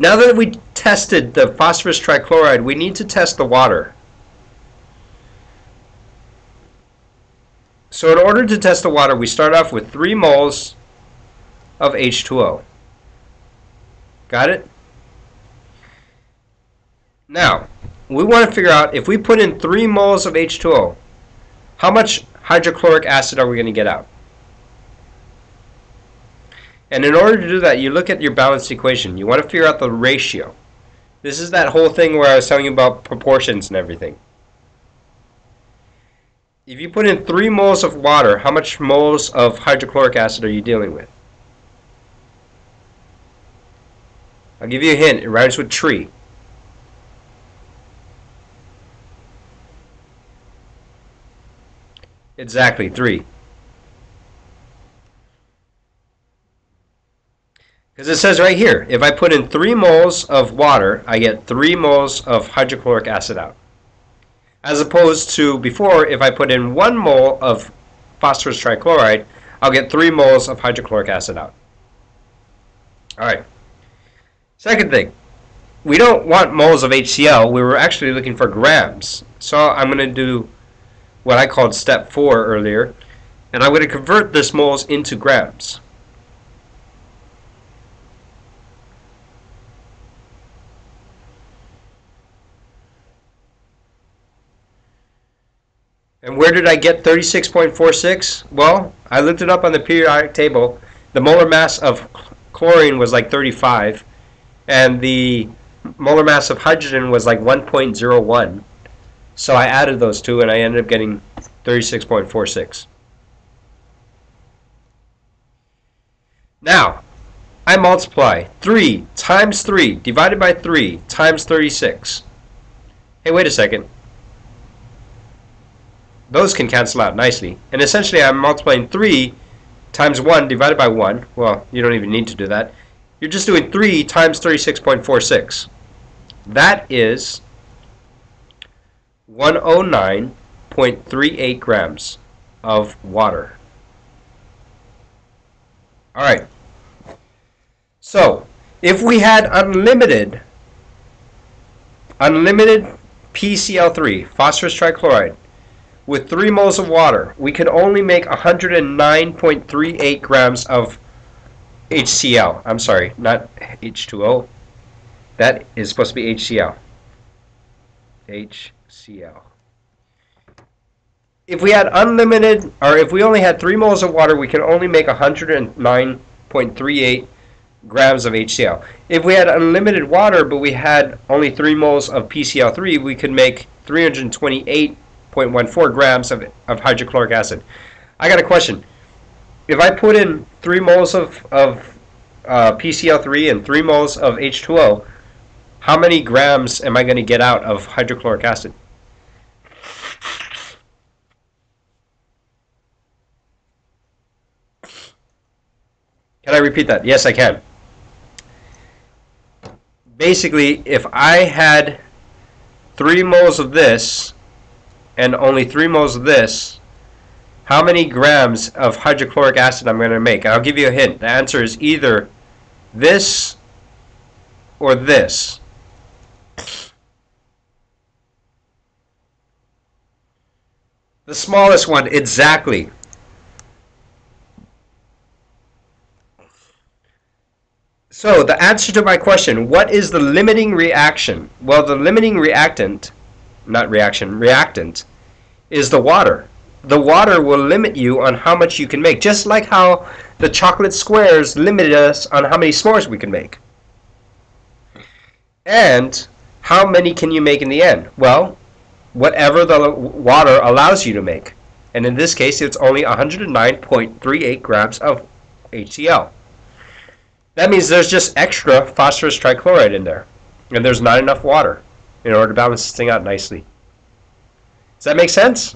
Now that we tested the phosphorus trichloride, we need to test the water. So in order to test the water, we start off with 3 moles of H2O. Got it? Now, we want to figure out if we put in 3 moles of H2O, how much hydrochloric acid are we going to get out? And in order to do that, you look at your balanced equation. You want to figure out the ratio. This is that whole thing where I was telling you about proportions and everything. If you put in 3 moles of water, how much moles of hydrochloric acid are you dealing with? I'll give you a hint. It rhymes with tree. Exactly, 3. Because it says right here, if I put in 3 moles of water, I get 3 moles of hydrochloric acid out. As opposed to before, if I put in 1 mole of phosphorus trichloride, I'll get 3 moles of hydrochloric acid out. Alright. Second thing, we don't want moles of HCl, we were actually looking for grams. So I'm going to do what I called step 4 earlier, and I'm going to convert this moles into grams. And where did I get 36.46? Well, I looked it up on the periodic table. The molar mass of chlorine was like 35, and the molar mass of hydrogen was like 1.01. So I added those two, and I ended up getting 36.46. Now, I multiply 3 times 3 divided by 3 times 36. Hey, wait a second. Those can cancel out nicely. And essentially, I'm multiplying 3 times 1 divided by 1. Well, you don't even need to do that. You're just doing 3 times 36.46. That is 109.38 grams of water. Alright. So, if we had unlimited PCl3, phosphorus trichloride, with 3 moles of water, we could only make 109.38 grams of HCl. I'm sorry, not H2O. That is supposed to be HCl. HCl. If we had unlimited, or if we only had 3 moles of water, we can only make 109.38 grams of HCl. If we had unlimited water, but we had only 3 moles of PCl3, we could make 328.14 grams of hydrochloric acid. I got a question. If I put in 3 moles of PCl3 and 3 moles of H2O, how many grams am I going to get out of hydrochloric acid? Can I repeat that? Yes, I can. Basically, if I had 3 moles of this and only 3 moles of this, how many grams of hydrochloric acid I'm going to make? And I'll give you a hint. The answer is either this or this. The smallest one, exactly. So the answer to my question, what is the limiting reaction? Well, the limiting reactant, not reaction, reactant, is the water. The water will limit you on how much you can make, just like how the chocolate squares limited us on how many s'mores we can make. And how many can you make in the end? Well, whatever the water allows you to make. And in this case, it's only 109.38 grams of HCl. That means there's just extra phosphorus trichloride in there. And there's not enough water in order to balance this thing out nicely. Does that make sense?